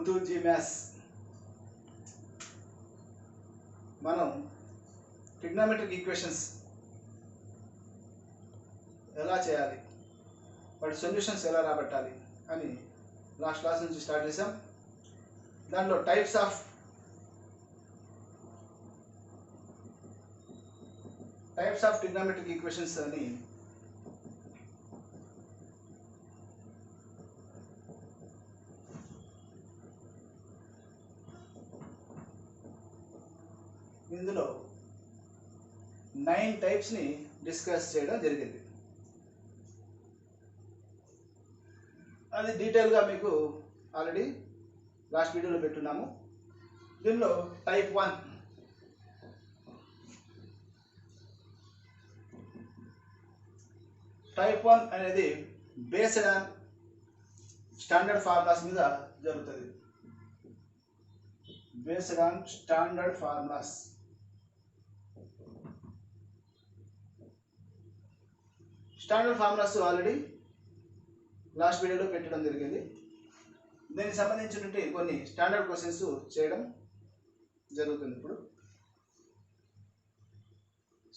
Welcome to GMaths. మనం trigonometric equations ఎలా చేయాలి, వాటి సొల్యూషన్స్ ఎలా రాబట్టాలి అని లాస్ట్ క్లాస్ నుంచి స్టార్ట్ చేసాం. దాంట్లో టైప్స్ ఆఫ్ ట్రిగ్నోమెట్రిక్ ఈక్వేషన్స్ అని ఇందులో 9 టైప్స్ని డిస్కస్ చేయడం జరిగింది. అది డీటెయిల్గా మీకు ఆల్రెడీ లాస్ట్ వీడియోలో పెట్టున్నాము. దీనిలో టైప్ 1 అనేది బేస్డ్ ఆన్ స్టాండర్డ్ ఫార్ములాస్ మీద జరుగుతుంది. Based on standard formulas. Standard formulas already last వీడియోలో పెట్టడం జరిగింది. దీనికి సంబంధించినటువంటి కొన్ని స్టాండర్డ్ క్వశ్చన్స్ చేయడం జరుగుతుంది ఇప్పుడు.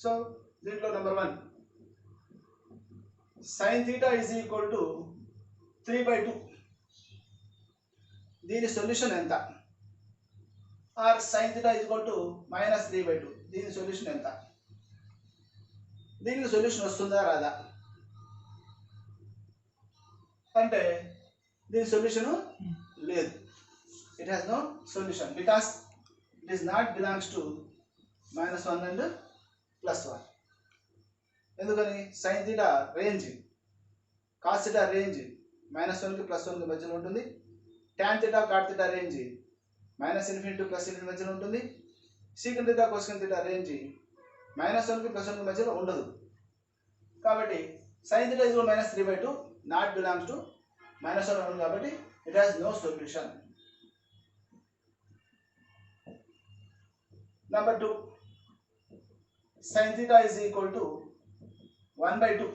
సో దీంట్లో number 1, sin θ is equal to 3/2. దీని సొల్యూషన్ ఎంత? Or sin θ is equal to -3/2. దీని సొల్యూషన్ ఎంత? దీనికి సొల్యూషన్ వస్తుందా రాదా అంటే దీని సొల్యూషన్ లేదు. It has no solution because it is not belongs to -1 and +1. ఎందుకని? sin θ రేంజ్, cos θ రేంజ్ -1కి +1కి మధ్యలో ఉంటుంది. tan θ cot θ రేంజ్ -∞ to +∞ మధ్యలో ఉంటుంది. secant θ cosecant θ రేంజ్ -1కి +1కి మధ్యలో ఉండదు. కాబట్టి sin θ is -3/2 not belongs to -1 కాబట్టి it has no solution. Number 2, sin θ is equal to 1/2.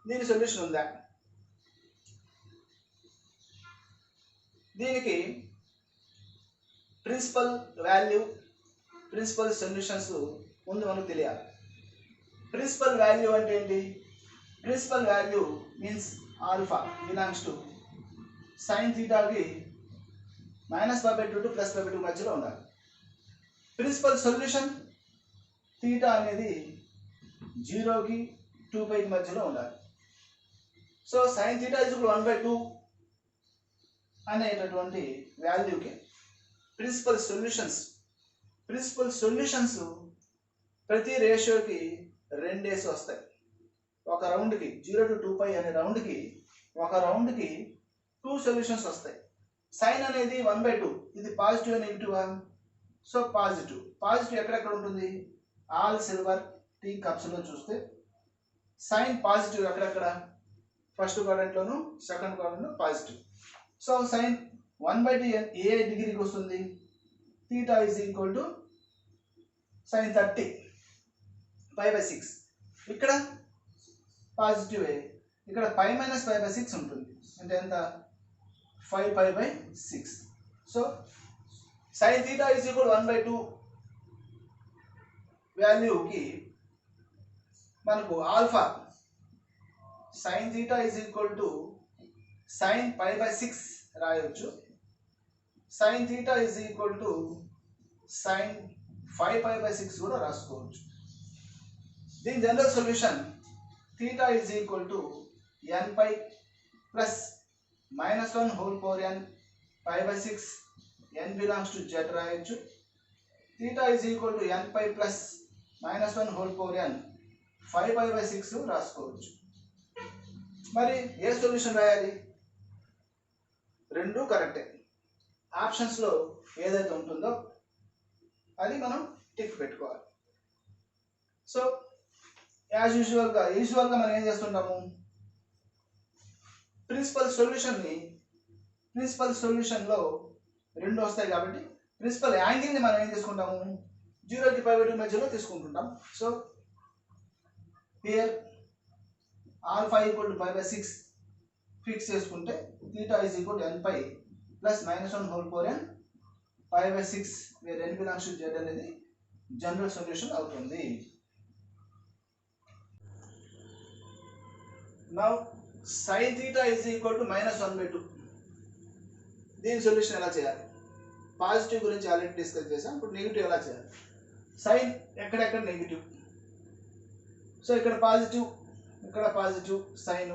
దీని సొల్యూషన్ ఉందా? దీనికి ప్రిన్సిపల్ సొల్యూషన్స్ ముందు మనకు తెలియాలి. ప్రిన్సిపల్ వాల్యూ అంటే ఏంటి? Principal value means alpha belongs to sin θకి -π/2 టు +π/2 మధ్యలో ఉండాలి. ప్రిన్సిపల్ సొల్యూషన్ θ అనేది 0కి 2πకి మధ్యలో ఉండాలి. సో sin θ is 1/2 అనేటటువంటి వాల్యూకి ప్రిన్సిపల్ సొల్యూషన్స్ ప్రతి రేషియోకి 2 వస్తాయి. ఒక రౌండ్కి 0 to 2π అనే రౌండ్కి ఒక రౌండ్కి 2 సొల్యూషన్స్ వస్తాయి. సైన్ అనేది 1/2. ఇది పాజిటివ్ నెగిటివ్. సో పాజిటివ్ ఎక్కడెక్కడ ఉంటుంది? ఆల్ సిల్వర్ టీ కప్స్లో చూస్తే సైన్ పాజిటివ్ ఎక్కడెక్కడ? ఫస్ట్ క్వాడ్రంట్లోను సెకండ్ క్వాడ్రంట్లో పాజిటివ్. సో సైన్ 1/2 ఏ డిగ్రీకి వస్తుంది? θ is equal to sin 30 π/6. ఇక్కడ పాజిటివే, ఇక్కడ π - π/6 ఉంటుంది. అంటే ఎంత? 5π/6. సో sin θ is equal 1/2 వాల్యూకి మనకు alpha sin θ is equal to sin π/6 రాయొచ్చు. sin θ is equal to sin 5π/6 కూడా రాసుకోవచ్చు. దీని general solution θ is equal to nπ plus -1 whole power n π/6. n belongs to z రాయొచ్చు. θ is equal to nπ plus -1 whole power n 5π/6 రాసుకోవచ్చు. మరి a solution రాయాలి? రెండు కరెక్టే. ఆప్షన్స్లో ఏదైతే ఉంటుందో అది మనం టిక్ పెట్టుకోవాలి. సో యూజువల్గా మనం ఏం చేస్తుంటాము? ప్రిన్సిపల్ సొల్యూషన్లో 2 వస్తాయి కాబట్టి ప్రిన్సిపల్ యాంగిల్ని మనం ఏం తీసుకుంటాము? 0కి π/2 మధ్యలో తీసుకుంటుంటాం. So here alpha equal to π/6 fix చేసుకుంటే θ is equal to nπ plus -1 whole power n pi by 6 where n belongs to z అనేది జనరల్ సొల్యూషన్ అవుతుంది. Now sin theta is equal to -1/2. దీని సొల్యూషన్ ఎలా చేయాలి? పాజిటివ్ గురించి already discuss చేసాం. ఇప్పుడు negative ఎలా చేయాలి? సైన్ ఎక్కడెక్కడ నెగిటివ్, సో ఇక్కడ పాజిటివ్, ఇక్కడ పాజిటివ్ సైన్,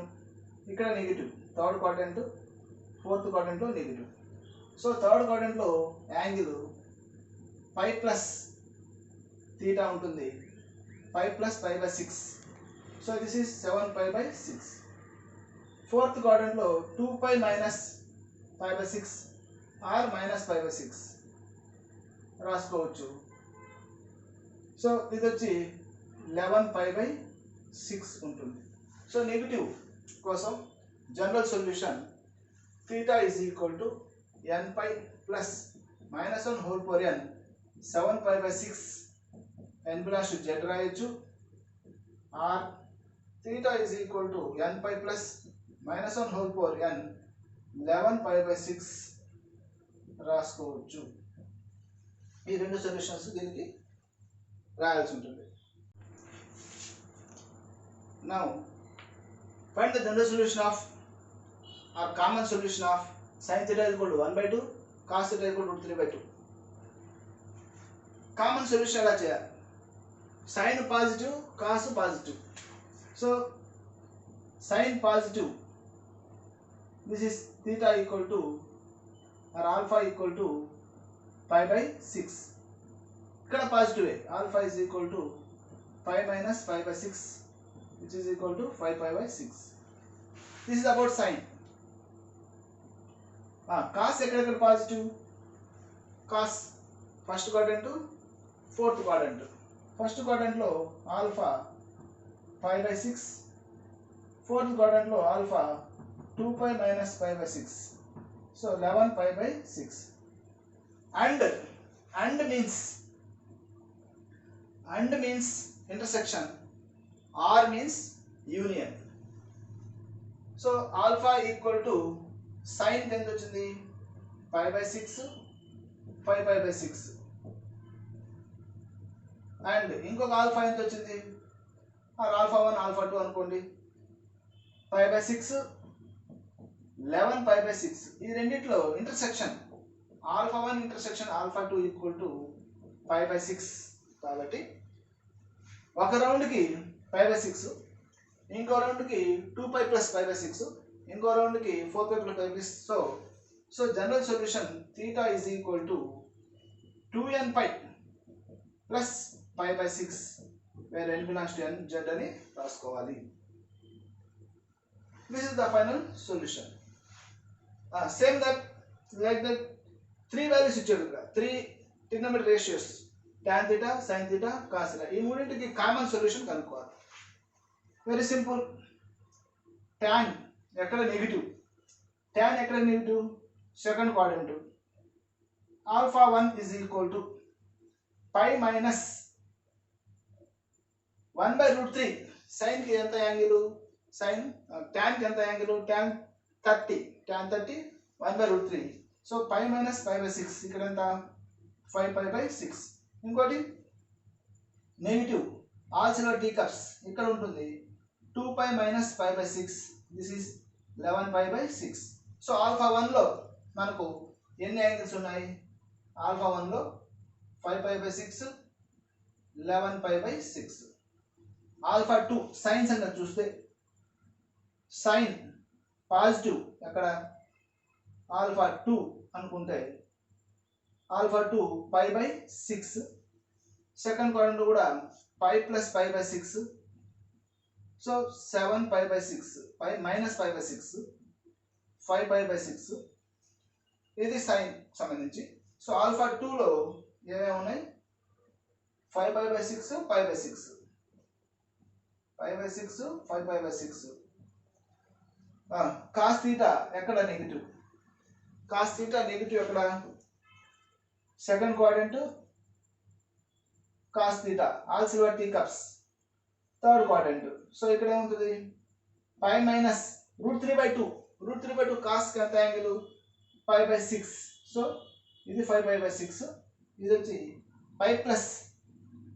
ఇక్కడ నెగిటివ్. థర్డ్ క్వాడ్రంట్, ఫోర్త్ క్వాడ్రంట్లో నెగిటివ్. సో థర్డ్ క్వాడ్రంట్లో యాంగిల్ పై ప్లస్ థీటా ఉంటుంది, pi plus pi by 6. So this is 7 pi by 6. Fourth క్వాడ్రంట్లో 2π minus pi by 6 or minus pi by 6 రాసుకోవచ్చు. So ఇది వచ్చి 11 పై by 6 ఉంటుంది. So negative కోసం general solution theta is equal to n pi plus -1 whole power n 7 pi by 6 n belongs to z రాయొచ్చు, or theta is equal to n pi plus -1 whole power n 11 pi by 6 రాసుకోవచ్చు. ఈ రెండు solutions దీనికి రాయాల్సి ఉంటుంది. Now find the general solution of or common solution of sin theta is equal to 1/2, cos theta is equal to 3/2. Common solution ఎలా చేయాలి? Sine positive, cos positive. So sine positive, this is theta equal to or alpha equal to pi by 6. ఇక్కడ positive, alpha is equal to pi minus pi by 6 which is equal to 5 pi by 6. This is about sine. Cos ఎక్కడెక్కడ పాజిటివ్? cos first quadrant, fourth quadrant. First క్వాడ్రంట్లో alpha 5 by 6, fourth క్వాడ్రంట్లో alpha 2π minus 5 by 6. So 11 pi by 6. And means intersection. R means union. So alpha equal to sin ఎంత వచ్చింది? 5 by 6, 5 pi by 6. And ఇంకొక alpha ఎంత వచ్చింది? Alpha 1 alpha 2 అనుకోండి. 5 by 6, 11 pi by 6. ఈ రెండిట్లో intersection alpha 1 intersection alpha 2 equal to 5 by 6. కాబట్టి ఒక రౌండ్కి 5 by 6, ఇంకో రౌండ్కి 2π plus 5 by 6, ఇంకో రౌండ్కి 4π plus 5 by 6. So general solution theta is equal to 2n pi plus 5 by 6 where n belongs to n z అని రాసుకోవాలి. This is the final solution. Same that like that 3 values ఇచ్చాడు ఇక్కడ, 3 trigonometric ratios tan theta, sin theta, cos theta. ఈ మూడింటికి common solution కనుక్కోవాలి. Very simple. tan ఎక్కడ negative, tan ఎక్కడ negative? Second quadrant. Alpha 1 is equal to pi minus 1/√3. sin కి ఎంత angle? sin tan కి ఎంత angle? tan 30, 1/√3. So pi minus 5 by 6, ఇక్కడ ఎంత? 5 pi by 6. ఇంకోటి negative all silver tea cups, ఇక్కడ ఉంటుంది 2π minus 5 by 6. This is 11 pi by 6. So alpha 1లో మనకు ఎన్ని యాంగిల్స్ ఉన్నాయి? ఆల్ఫా 1లో 5 pi by 6, 11 pi by 6. Alpha 2 sine సంగతి చూస్తే సైన్ పాజిటివ్, ఎక్కడ? ఆల్ఫా 2 అనుకుంటే alpha 2 pi by 6. Second quadrant కూడా pi plus pi by 6. So 7 pi by 6, pi minus 5 by 6, 5 pi by 6. ఇది సైన్ సంబంధించి. సో ఆల్ఫా 2లో ఏమేమి ఉన్నాయి? 5 pi by 6, 5 by 6, 5 by 6, 5 pi by 6. Cos theta ఎక్కడ negative? Cos theta negative ఎక్కడ? Second quadrant, cos theta all silver tea cups, third quadrant. So ఇక్కడ ఏముంటుంది? Pi minus √3/2. √3/2 కాస్కి ఎంత యాంగిల్? 5/6. సో ఇది 5/6, ఇది వచ్చి 5 plus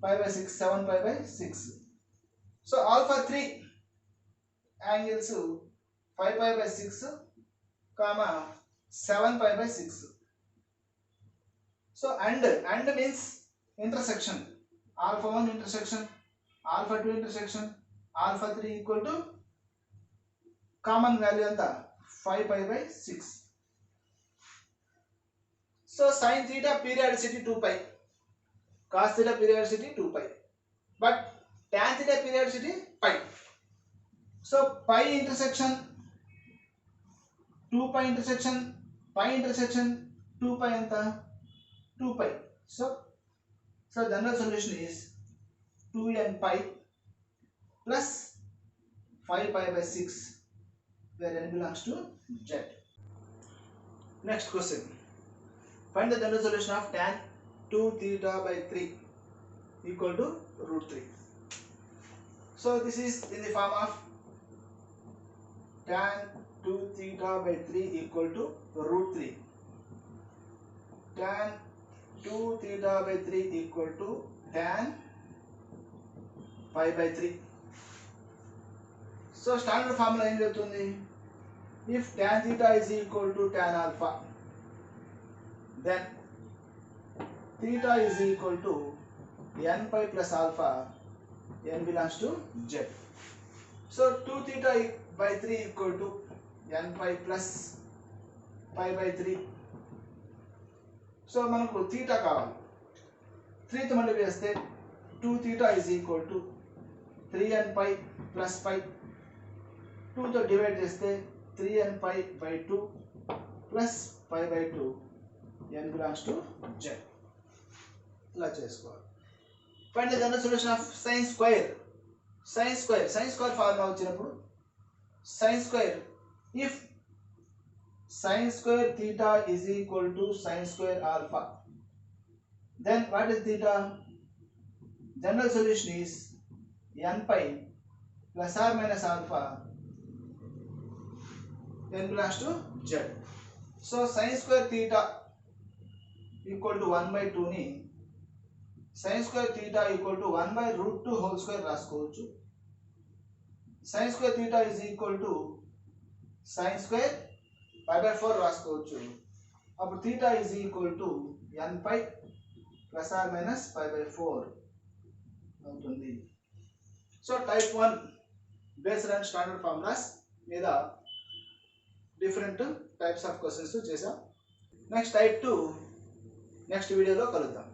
5/6 7/6. So alpha 3 angles 5/6 comma 7/6. So and means intersection. Alpha 1 intersection, alpha 2 intersection, alpha 3 equal to common value anta 5/6. So sin theta periodicity 2 pi, cos theta periodicity 2 pi, but tan theta periodicity pi. So pi intersection 2 pi intersection pi intersection 2 pi anta 2 pi. So general solution is 2n pi plus 5/6 where n belongs to z. Next question. Find the general solution of tan 2 theta by 3 equal to √3. So this is in the form of tan 2 theta by 3 equal to √3. Tan 2 theta by 3 equal to tan pi by 3. So standard formula em cheputundi, if tan theta is equal to tan alpha, then theta is equal to n pi plus alpha, n belongs to z. So 2 theta by 3 equal to n pi plus pi by 3. So మనకు theta కావాలి, 3 తో multiply చేస్తే 2 theta is equal to 3n pi plus pi, 2 తో divide చేస్తే 3n pi by 2 plus pi by 2, n belongs to z. ఇలా చేసుకోవాలి. Find the general solution of sin square. sin square formula వచ్చినప్పుడు sin square, if sin square theta is equal to sin square alpha, then what is theta? General solution is n pi plus or minus alpha, n belongs to z. So sin square theta equal to 1/2 ni sin square theta equal to 1/√2 whole square రాసుకోవచ్చు. sin square theta is equal to sin square pi/4 రాసుకోవచ్చు. అప్పుడు theta is equal to n pi plus or minus pi/4 అవుతుంది. So type 1 based on standard formulas మీద different types of questions చేసాం. Next type 2 next వీడియోలో కలుద్దాం.